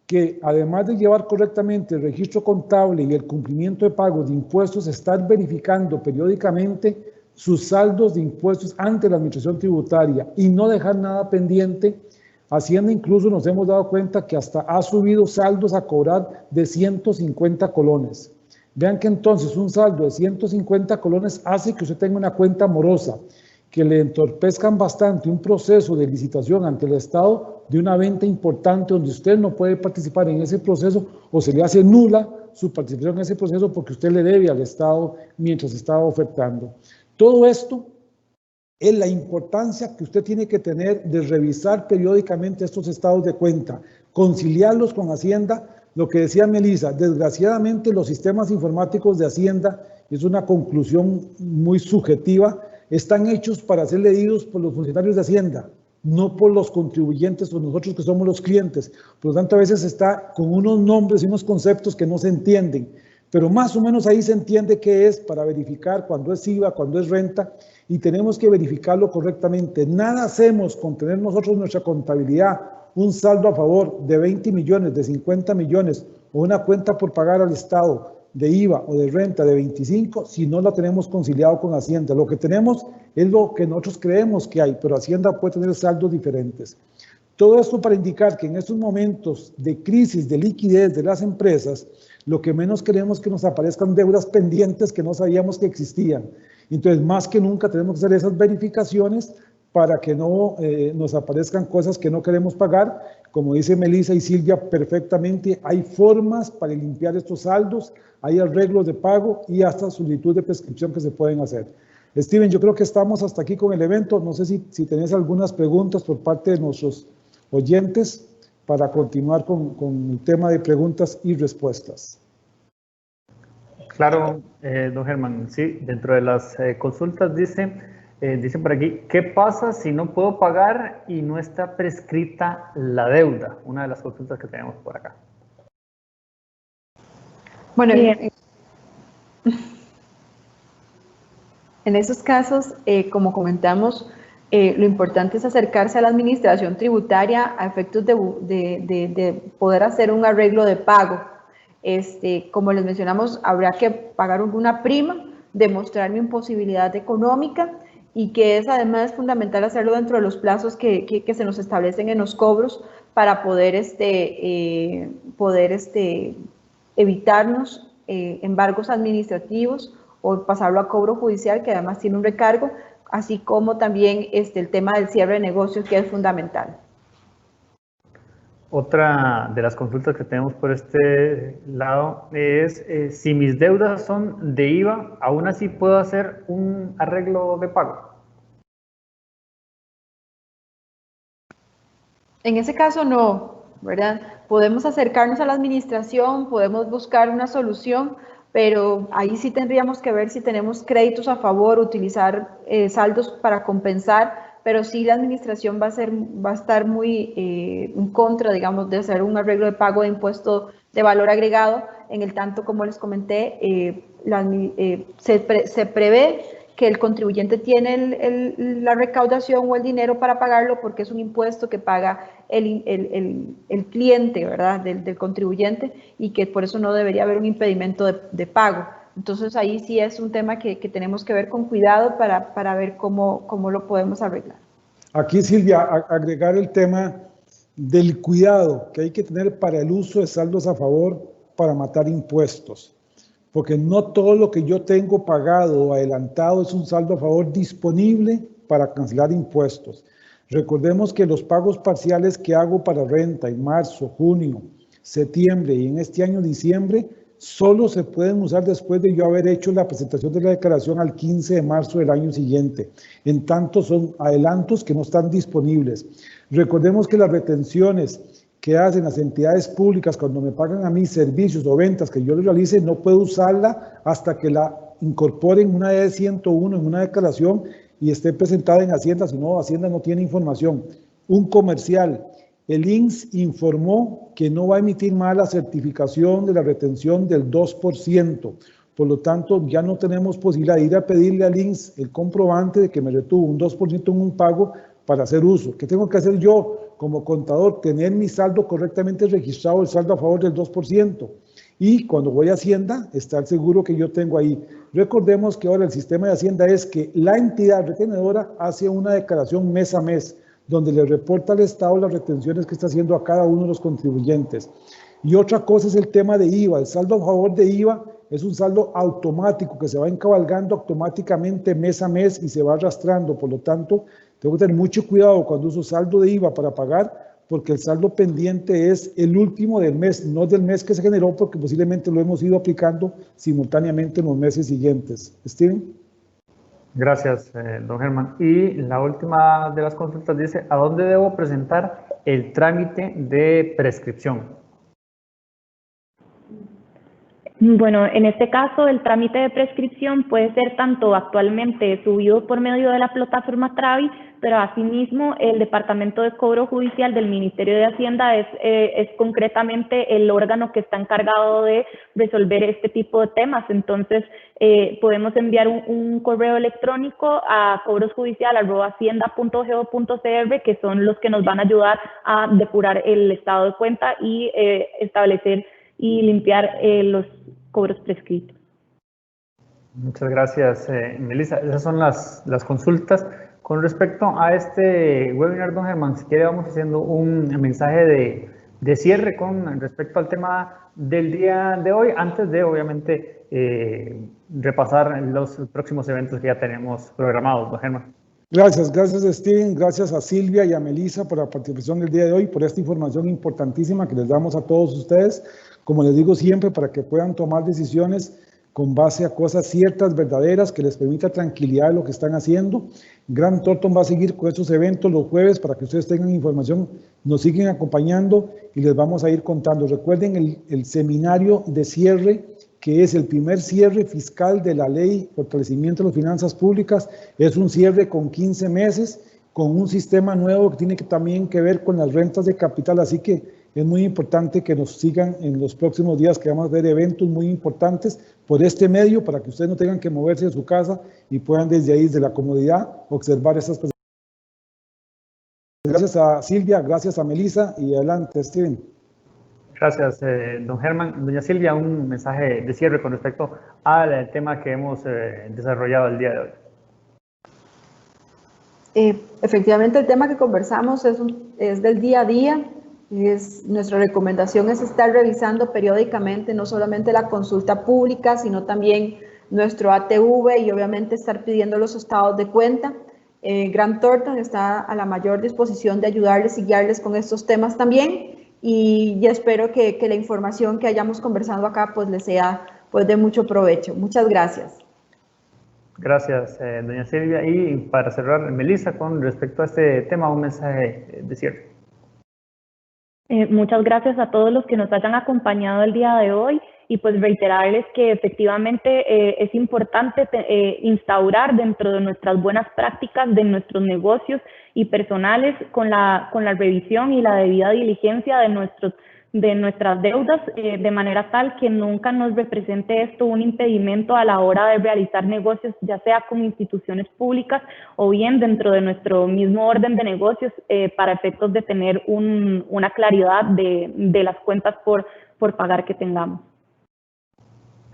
Speaker 3: que además de llevar correctamente el registro contable y el cumplimiento de pagos de impuestos, estar verificando periódicamente sus saldos de impuestos ante la administración tributaria y no dejar nada pendiente. Hacienda incluso nos hemos dado cuenta que hasta ha subido saldos a cobrar de 150 colones. Vean que entonces un saldo de 150 colones hace que usted tenga una cuenta morosa, que le entorpezcan bastante un proceso de licitación ante el Estado de una venta importante donde usted no puede participar en ese proceso o se le hace nula su participación en ese proceso porque usted le debe al Estado mientras estaba ofertando. Todo esto es la importancia que usted tiene que tener de revisar periódicamente estos estados de cuenta, conciliarlos con Hacienda. Lo que decía Melissa, desgraciadamente los sistemas informáticos de Hacienda, es una conclusión muy subjetiva, están hechos para ser leídos por los funcionarios de Hacienda, no por los contribuyentes o nosotros que somos los clientes. Por lo tanto, a veces está con unos nombres y unos conceptos que no se entienden, pero más o menos ahí se entiende qué es para verificar cuando es IVA, cuando es renta, y tenemos que verificarlo correctamente. Nada hacemos con tener nosotros nuestra contabilidad, un saldo a favor de 20 millones, de 50 millones, o una cuenta por pagar al Estado de IVA o de renta de 25, si no la tenemos conciliado con Hacienda. Lo que tenemos es lo que nosotros creemos que hay, pero Hacienda puede tener saldos diferentes. Todo esto para indicar que en estos momentos de crisis, de liquidez de las empresas, lo que menos queremos es que nos aparezcan deudas pendientes que no sabíamos que existían. Entonces, más que nunca tenemos que hacer esas verificaciones para que no nos aparezcan cosas que no queremos pagar. Como dice Melissa y Silvia perfectamente, hay formas para limpiar estos saldos, hay arreglos de pago y hasta solicitud de prescripción que se pueden hacer. Steven, yo creo que estamos hasta aquí con el evento. No sé si tenés algunas preguntas por parte de nuestros oyentes para continuar con el tema de preguntas y respuestas.
Speaker 2: Claro, don Germán, sí, dentro de las consultas dice por aquí, ¿qué pasa si no puedo pagar y no está prescrita la deuda? Una de las consultas que tenemos por acá.
Speaker 4: Bueno, En esos casos, como comentamos, lo importante es acercarse a la administración tributaria a efectos de poder hacer un arreglo de pago. Como les mencionamos, habrá que pagar una prima, demostrar mi imposibilidad económica y que es además fundamental hacerlo dentro de los plazos que se nos establecen en los cobros para poder, evitarnos embargos administrativos o pasarlo a cobro judicial, que además tiene un recargo, así como también el tema del cierre de negocios, que es fundamental.
Speaker 2: Otra de las consultas que tenemos por este lado es si mis deudas son de IVA, ¿aún así puedo hacer un arreglo de pago?
Speaker 4: En ese caso no, ¿verdad? Podemos acercarnos a la administración, podemos buscar una solución, pero ahí sí tendríamos que ver si tenemos créditos a favor, utilizar saldos para compensar, pero sí la administración va a estar muy en contra, digamos, de hacer un arreglo de pago de impuesto de valor agregado, en el tanto, como les comenté, se prevé que el contribuyente tiene la recaudación o el dinero para pagarlo porque es un impuesto que paga el cliente, ¿verdad?, del contribuyente, y que por eso no debería haber un impedimento de pago. Entonces ahí sí es un tema que tenemos que ver con cuidado para ver cómo lo podemos arreglar.
Speaker 3: Aquí, Silvia, agregar el tema del cuidado que hay que tener para el uso de saldos a favor para matar impuestos. Porque no todo lo que yo tengo pagado o adelantado es un saldo a favor disponible para cancelar impuestos. Recordemos que los pagos parciales que hago para renta en marzo, junio, septiembre y en este año diciembre solo se pueden usar después de yo haber hecho la presentación de la declaración al 15 de marzo del año siguiente. En tanto, son adelantos que no están disponibles. Recordemos que las retenciones que hacen las entidades públicas cuando me pagan a mí servicios o ventas que yo les realice, no puedo usarla hasta que la incorporen en una E101, en una declaración, y esté presentada en Hacienda, si no, Hacienda no tiene información. Un comercial, el INSS informó que no va a emitir más la certificación de la retención del 2%, por lo tanto ya no tenemos posibilidad de ir a pedirle al INSS el comprobante de que me retuvo un 2% en un pago para hacer uso. ¿Qué tengo que hacer yo como contador? Tener mi saldo correctamente registrado, el saldo a favor del 2%. Y cuando voy a Hacienda, estar seguro que yo tengo ahí. Recordemos que ahora el sistema de Hacienda es que la entidad retenedora hace una declaración mes a mes, donde le reporta al Estado las retenciones que está haciendo a cada uno de los contribuyentes. Y otra cosa es el tema de IVA. El saldo a favor de IVA es un saldo automático que se va encabalgando automáticamente mes a mes y se va arrastrando. Por lo tanto, tengo que tener mucho cuidado cuando uso saldo de IVA para pagar, porque el saldo pendiente es el último del mes, no del mes que se generó, porque posiblemente lo hemos ido aplicando simultáneamente en los meses siguientes. Steven.
Speaker 2: Gracias, don Germán. Y la última de las consultas dice, ¿a dónde debo presentar el trámite de prescripción?
Speaker 1: Bueno, en este caso el trámite de prescripción puede ser tanto actualmente subido por medio de la plataforma Travi, pero asimismo el Departamento de Cobro Judicial del Ministerio de Hacienda es concretamente el órgano que está encargado de resolver este tipo de temas. Entonces podemos enviar un correo electrónico a cobrosjudicial@hacienda.go.cr, que son los que nos van a ayudar a depurar el estado de cuenta y establecer y limpiar los cobros prescritos.
Speaker 2: Muchas gracias, Melissa. Esas son las consultas. Con respecto a este webinar, don Germán, si quiere vamos haciendo un mensaje de cierre con respecto al tema del día de hoy, antes de, obviamente, repasar los próximos eventos que ya tenemos programados, don Germán.
Speaker 3: Gracias Steven, gracias a Silvia y a Melissa por la participación del día de hoy, por esta información importantísima que les damos a todos ustedes, como les digo siempre, para que puedan tomar decisiones con base a cosas ciertas, verdaderas, que les permita tranquilidad de lo que están haciendo. Grant Thornton va a seguir con estos eventos los jueves para que ustedes tengan información, nos siguen acompañando y les vamos a ir contando. Recuerden el seminario de cierre, que es el primer cierre fiscal de la ley Fortalecimiento de las Finanzas Públicas. Es un cierre con 15 meses, con un sistema nuevo que tiene también que ver con las rentas de capital, así que Es muy importante que nos sigan en los próximos días, que vamos a ver eventos muy importantes por este medio para que ustedes no tengan que moverse de su casa y puedan desde ahí, desde la comodidad, observar esas presentaciones. Gracias a Silvia, gracias a Melissa y adelante, Steven.
Speaker 2: Gracias, don Germán. Doña Silvia, un mensaje de cierre con respecto al tema que hemos desarrollado el día de hoy.
Speaker 4: Efectivamente, el tema que conversamos es del día a día. Nuestra recomendación es estar revisando periódicamente no solamente la consulta pública, sino también nuestro ATV y obviamente estar pidiendo los estados de cuenta. Grant Thornton está a la mayor disposición de ayudarles y guiarles con estos temas también, y espero que la información que hayamos conversado acá pues les sea pues de mucho provecho. Muchas gracias.
Speaker 2: Gracias, doña Silvia. Y para cerrar, Melissa, con respecto a este tema, un mensaje de cierre.
Speaker 1: Muchas gracias a todos los que nos hayan acompañado el día de hoy, y pues reiterarles que efectivamente es importante instaurar dentro de nuestras buenas prácticas de nuestros negocios y personales con la revisión y la debida diligencia de nuestras deudas, de manera tal que nunca nos represente esto un impedimento a la hora de realizar negocios, ya sea con instituciones públicas o bien dentro de nuestro mismo orden de negocios, para efectos de tener una claridad de las cuentas por pagar que tengamos.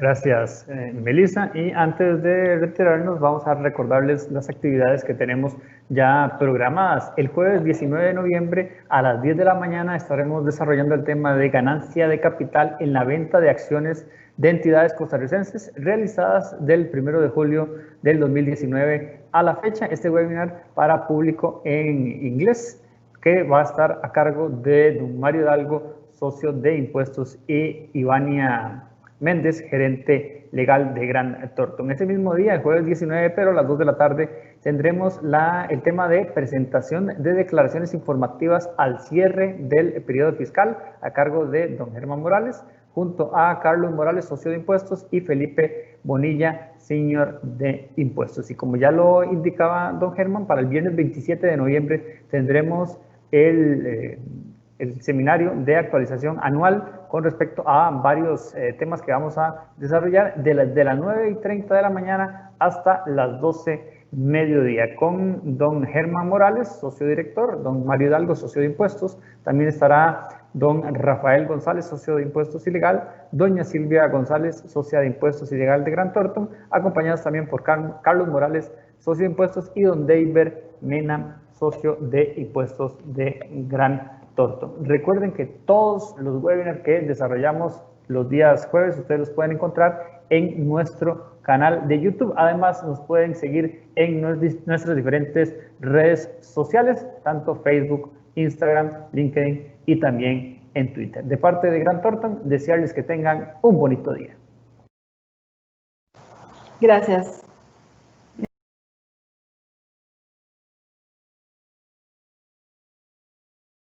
Speaker 2: Gracias, Melissa. Y antes de retirarnos, vamos a recordarles las actividades que tenemos ya programadas. El jueves 19 de noviembre a las 10 de la mañana estaremos desarrollando el tema de ganancia de capital en la venta de acciones de entidades costarricenses realizadas del 1 de julio del 2019 a la fecha. Este webinar para público en inglés, que va a estar a cargo de don Mario Hidalgo, socio de impuestos, y Ivania Méndez, gerente legal de Grant Thornton. Ese mismo día, el jueves 19, pero a las 2 de la tarde, tendremos el tema de presentación de declaraciones informativas al cierre del periodo fiscal a cargo de don Germán Morales, junto a Carlos Morales, socio de impuestos, y Felipe Bonilla, señor de impuestos. Y como ya lo indicaba don Germán, para el viernes 27 de noviembre tendremos el seminario de actualización anual con respecto a varios temas que vamos a desarrollar de las 9:30 de la mañana hasta las 12 mediodía, con don Germán Morales, socio director, don Mario Hidalgo, socio de impuestos. También estará don Rafael González, socio de impuestos y legal, doña Silvia González, socia de impuestos y legal de Grant Thornton, acompañados también por Carlos Morales, socio de impuestos, y don David Mena, socio de impuestos de Grant Thornton. Recuerden que todos los webinars que desarrollamos los días jueves ustedes los pueden encontrar en nuestro canal de YouTube. Además, nos pueden seguir en nuestras diferentes redes sociales, tanto Facebook, Instagram, LinkedIn y también en Twitter. De parte de Grant Thornton, desearles que tengan un bonito día.
Speaker 4: Gracias.